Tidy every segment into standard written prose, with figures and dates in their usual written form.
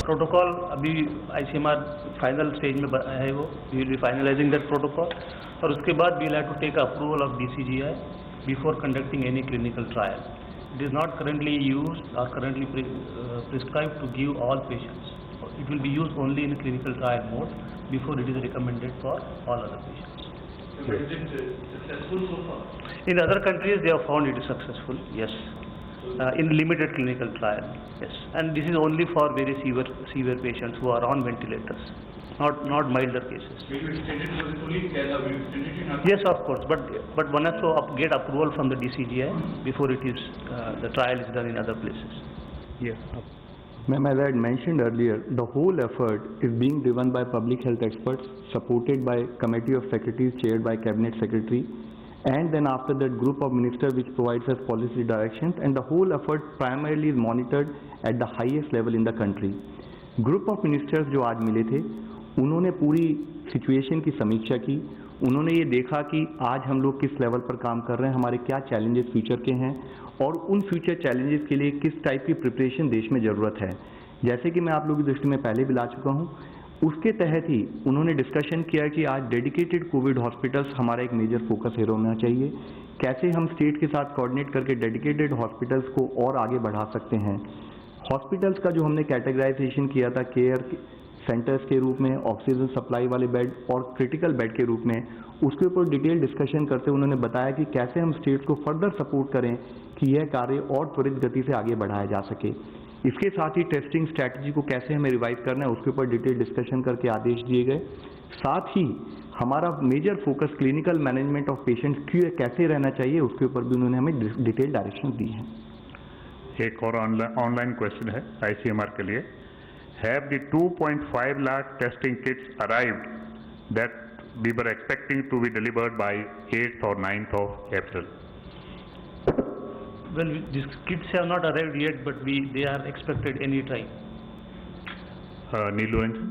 Protocol अभी ICMR final stage में है, वो we will be finalising that protocol, और उसके बाद we will have to take approval of DCGI before conducting any clinical trial. It is not currently used or currently prescribed to give all patients. It will be used only in a clinical trial mode before it is recommended for all other patients. So is it successful so far? In other countries, they have found it is successful. Yes, in limited clinical trial. Yes, and this is only for very severe patients who are on ventilators, not milder cases. Will you extend it to the fully Kerala? Will you extend it in other? Yes, of course, but one has to get approval from the DCGI before it is the trial is done in other places. Yes. Ma'am, as I had mentioned earlier, the whole effort is being driven by public health experts, supported by Committee of Secretaries chaired by Cabinet Secretary, and then after that group of ministers which provides us policy directions, and the whole effort primarily is monitored at the highest level in the country. Group of ministers जो आज मिले थे, उन्होंने पूरी situation की समीक्षा की. उन्होंने ये देखा कि आज हम लोग किस लेवल पर काम कर रहे हैं, हमारे क्या चैलेंजेस फ्यूचर के हैं, और उन फ्यूचर चैलेंजेस के लिए किस टाइप की प्रिपरेशन देश में ज़रूरत है. जैसे कि मैं आप लोगों की दृष्टि में पहले भी ला चुका हूँ, उसके तहत ही उन्होंने डिस्कशन किया कि आज डेडिकेटेड कोविड हॉस्पिटल्स हमारा एक मेजर फोकस एरिया होना चाहिए. कैसे हम स्टेट के साथ कोऑर्डिनेट करके डेडिकेटेड हॉस्पिटल्स को और आगे बढ़ा सकते हैं. हॉस्पिटल्स का जो हमने कैटेगराइजेशन किया था केयर सेंटर्स के रूप में, ऑक्सीजन सप्लाई वाले बेड और क्रिटिकल बेड के रूप में, उसके ऊपर डिटेल डिस्कशन करते उन्होंने बताया कि कैसे हम स्टेट्स को फर्दर सपोर्ट करें कि यह कार्य और त्वरित गति से आगे बढ़ाया जा सके. इसके साथ ही टेस्टिंग स्ट्रैटेजी को कैसे हमें रिवाइव करना है उसके ऊपर डिटेल डिस्कशन करके आदेश दिए गए. साथ ही हमारा major focus clinical management of patients कैसे रहना चाहिए उसके ऊपर भी उन्होंने हमें डिटेल डायरेक्शन दी हैं. एक और ऑनलाइन क्वेश्चन है ICMR के लिए. Have the 2.5 lakh testing kits arrived that we were expecting to be delivered by 8th or 9th of April? Well, these kits have not arrived yet, but they are expected any time. Neil Lorenzen?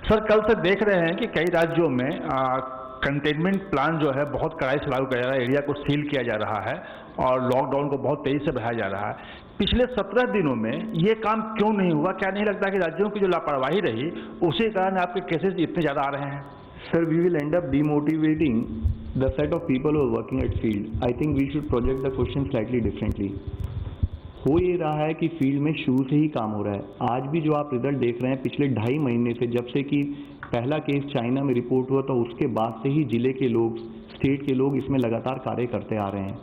Sir, कल से देख रहे हैं कि कई राज्यों में containment plan जो है बहुत कड़ाई से लागू किया जा रहा है, एरिया को सील किया जा रहा है और लॉकडाउन को बहुत तेजी से बढ़ाया जा रहा है. पिछले 17 दिनों में ये काम क्यों नहीं हुआ? क्या नहीं लगता कि राज्यों की जो लापरवाही रही उसी कारण आपके केसेस इतने ज़्यादा आ रहे हैं? Sir, we will end up demotivating the set of people who are working at field. I think we should project the question slightly differently. हो ये रहा है कि फील्ड में शुरू से ही काम हो रहा है. आज भी जो आप रिजल्ट देख रहे हैं पिछले 2.5 महीने से, जब से कि पहला केस चाइना में रिपोर्ट हुआ तो उसके बाद से ही जिले के लोग, स्टेट के लोग इसमें लगातार कार्य करते आ रहे हैं.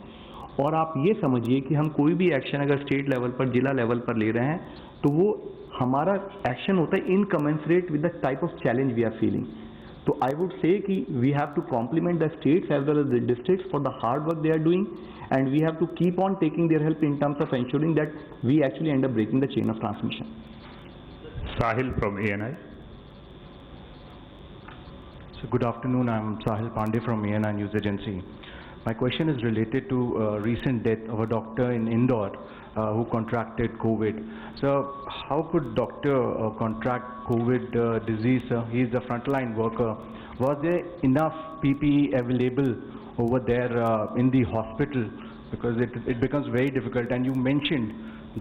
और आप ये समझिए कि हम कोई भी एक्शन अगर स्टेट लेवल पर, जिला लेवल पर ले रहे हैं तो वो हमारा एक्शन होता है incommensurate with the type of challenge we are feeling. तो आई वुड से कि we have to compliment the states as well as the districts for the hard work they are doing, and we have to keep on taking their help in terms of ensuring that we actually end up breaking the chain of transmission. Sahil from ANI. So good afternoon, I'm Sahil Pandey from ANI News Agency. My question is related to recent death of a doctor in Indore who contracted COVID. So how could doctor contract COVID disease? He is the frontline worker. Was there enough PPE available over there in the hospital? Because it becomes very difficult, and you mentioned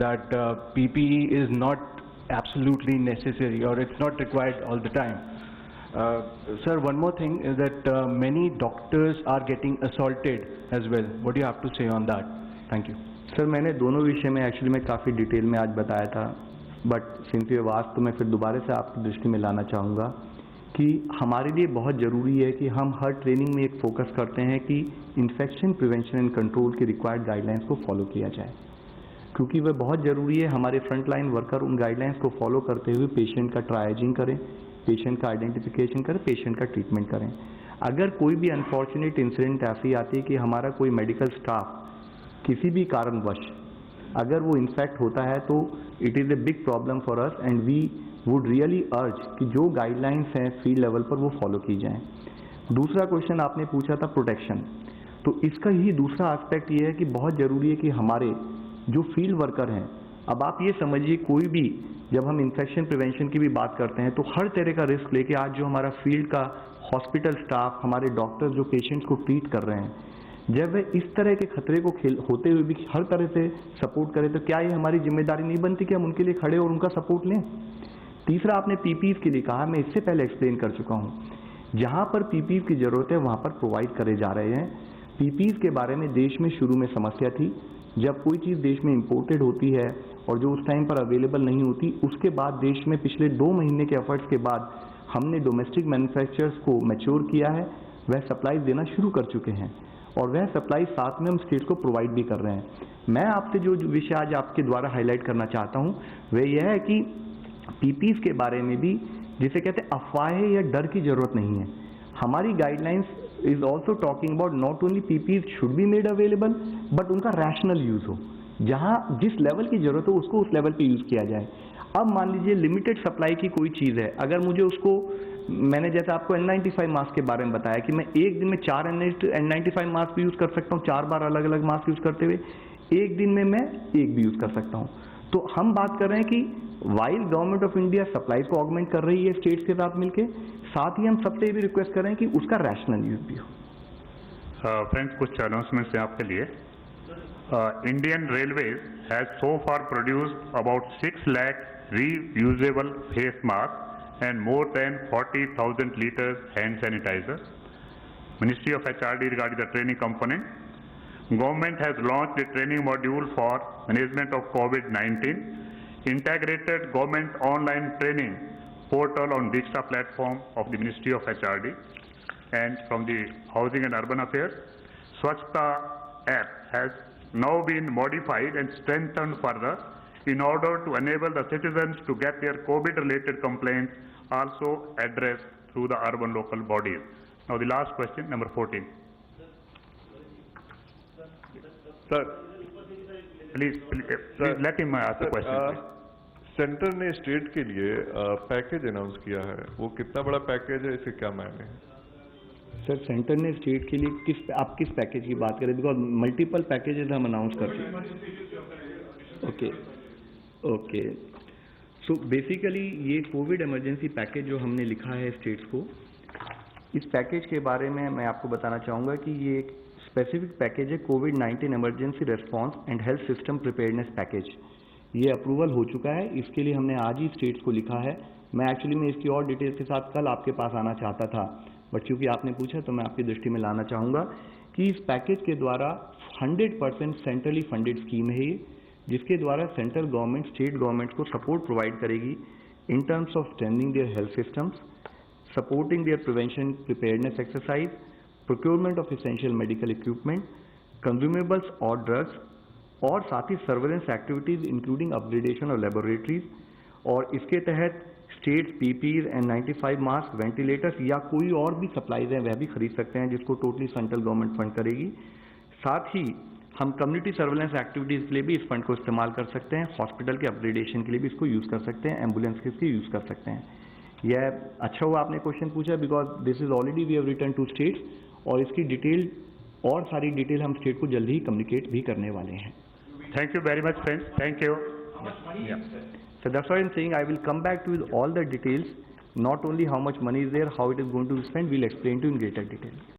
that PPE is not absolutely necessary or it's not required all the time. Sir, one more thing is that many doctors are getting assaulted as well. What do you have to say on that? Thank you. Sir, मैंने दोनों विषय में actually मैं काफ़ी detail में आज बताया था, बट सिंस ये बात तो मैं फिर दोबारा से आपकी दृष्टि में लाना चाहूँगा कि हमारे लिए बहुत ज़रूरी है कि हम हर ट्रेनिंग में एक फोकस करते हैं कि इन्फेक्शन प्रिवेंशन एंड कंट्रोल की रिक्वायर्ड गाइडलाइंस को फॉलो किया जाए, क्योंकि वह बहुत ज़रूरी है. हमारे फ्रंटलाइन वर्कर उन गाइडलाइंस को फॉलो करते हुए पेशेंट का ट्रायजिंग करें, पेशेंट का आइडेंटिफिकेशन करें, पेशेंट का ट्रीटमेंट करें. अगर कोई भी अनफॉर्चुनेट इंसिडेंट ऐसी आती है कि हमारा कोई मेडिकल स्टाफ किसी भी कारणवश अगर वो इन्फेक्ट होता है तो it is a big problem for us, and we would really urge कि जो गाइडलाइंस हैं फील्ड लेवल पर वो फॉलो की जाएं. दूसरा क्वेश्चन आपने पूछा था प्रोटेक्शन, तो इसका ही दूसरा एस्पेक्ट ये है कि बहुत ज़रूरी है कि हमारे जो फील्ड वर्कर हैं, अब आप ये समझिए कोई भी जब हम इन्फेक्शन प्रिवेंशन की भी बात करते हैं तो हर तरह का रिस्क लेके आज जो हमारा फील्ड का हॉस्पिटल स्टाफ, हमारे डॉक्टर्स जो पेशेंट्स को ट्रीट कर रहे हैं जब वे इस तरह के खतरे को होते हुए भी हर तरह से सपोर्ट करें, तो क्या ये हमारी जिम्मेदारी नहीं बनती कि हम उनके लिए खड़े और उनका सपोर्ट लें? तीसरा, आपने पीपीईज के लिए कहा, मैं इससे पहले एक्सप्लेन कर चुका हूँ, जहाँ पर पीपीईज की जरूरत है वहाँ पर प्रोवाइड करे जा रहे हैं। पीपीईज के बारे में देश में शुरू में समस्या थी, जब कोई चीज़ देश में इंपोर्टेड होती है और जो उस टाइम पर अवेलेबल नहीं होती, उसके बाद देश में पिछले 2 महीने के एफर्ट्स के बाद हमने डोमेस्टिक मैन्युफैक्चरर्स को मैच्योर किया है, वह सप्लाई देना शुरू कर चुके हैं और वह सप्लाई साथ में हम स्टेट्स को प्रोवाइड भी कर रहे हैं। मैं आपसे जो विषय आज आपके द्वारा हाईलाइट करना चाहता हूं वह यह है कि पीपीईज के बारे में भी, जिसे कहते हैं अफवाहें या डर की जरूरत नहीं है। हमारी guidelines is also talking about not only PPEs should be made available, but उनका रैशनल यूज हो, जहां जिस लेवल की जरूरत हो उसको उस लेवल पे यूज किया जाए। अब मान लीजिए लिमिटेड सप्लाई की कोई चीज़ है, अगर मुझे उसको, मैंने जैसे आपको N95 मास्क के बारे में बताया कि मैं एक दिन में 4 N95 मास्क भी यूज़ कर सकता हूँ, 4 बार अलग अलग मास्क यूज़ करते हुए, एक दिन में मैं एक भी यूज़ कर सकता हूँ। तो हम बात कर रहे हैं कि while government of India supplies को ऑगमेंट कर रही है स्टेट्स के साथ मिलकर, साथ ही हम सबसे भी रिक्वेस्ट कर रहे हैं कि उसका रैशनल यूज भी हो। फ्रेंड्स, कुछ अनाउंसमेंट्स हैं आपके लिए। Indian Railways has so far produced about 6 lakh reusable face masks and more than 40,000 liters hand sanitizer. Ministry of HRD regarding the training component. Government has launched a training module for management of COVID-19. Integrated government online training portal on digital platform of the Ministry of HRD. And from the Housing and Urban Affairs, Swachhta app has now been modified and strengthened further in order to enable the citizens to get their COVID-related complaints also addressed through the urban local bodies. Now the last question, number 14. Sir, Please let him ask the question. Centre ने state के लिए package announce किया है, वो कितना बड़ा package है, इसके क्या मायने हैं? सर, सेंटर ने स्टेट के लिए आप किस पैकेज की बात करें? बिकॉज मल्टीपल पैकेजेस हम अनाउंस कर चुके हैं। ओके, सो बेसिकली ये कोविड इमरजेंसी पैकेज जो हमने लिखा है स्टेट्स को, इस पैकेज के बारे में मैं आपको बताना चाहूँगा कि ये एक स्पेसिफिक पैकेज है, कोविड-19 emergency response and health system preparedness package. ये अप्रूवल हो चुका है, इसके लिए हमने आज ही स्टेट्स को लिखा है। मैं एक्चुअली में इसकी और डिटेल्स के साथ कल आपके पास आना चाहता था, बट चूँकि आपने पूछा तो मैं आपकी दृष्टि में लाना चाहूँगा कि इस पैकेज के द्वारा 100% सेंट्रली फंडेड स्कीम है ये, जिसके द्वारा सेंट्रल गवर्नमेंट स्टेट गवर्नमेंट को सपोर्ट प्रोवाइड करेगी in terms of strengthening their health systems, supporting their prevention preparedness exercise, procurement of essential medical equipment, consumables और ड्रग्स, और साथ ही surveillance activities including upgradation of laboratories. और इसके तहत states PPEs N95 mask, ventilators या कोई और भी सप्लाईज हैं वह भी खरीद सकते हैं, जिसको टोटली सेंट्रल गवर्नमेंट फंड करेगी। साथ ही हम कम्युनिटी सर्वेलेंस एक्टिविटीज़ के लिए भी इस फंड को इस्तेमाल कर सकते हैं, हॉस्पिटल के अपग्रेडेशन के लिए भी इसको यूज़ कर सकते हैं, एम्बुलेंस के लिए यूज़ कर सकते हैं। यह अच्छा हुआ आपने क्वेश्चन पूछा, because this is already we have written to states, और इसकी डिटेल और सारी डिटेल हम स्टेट को जल्दी ही कम्युनिकेट भी करने वाले हैं। Thank you very much, friends. Thank you. So that's why I'm saying I will come back to all the details, not only how much money is there, how it is going to be spent, we'll explain to you in greater detail.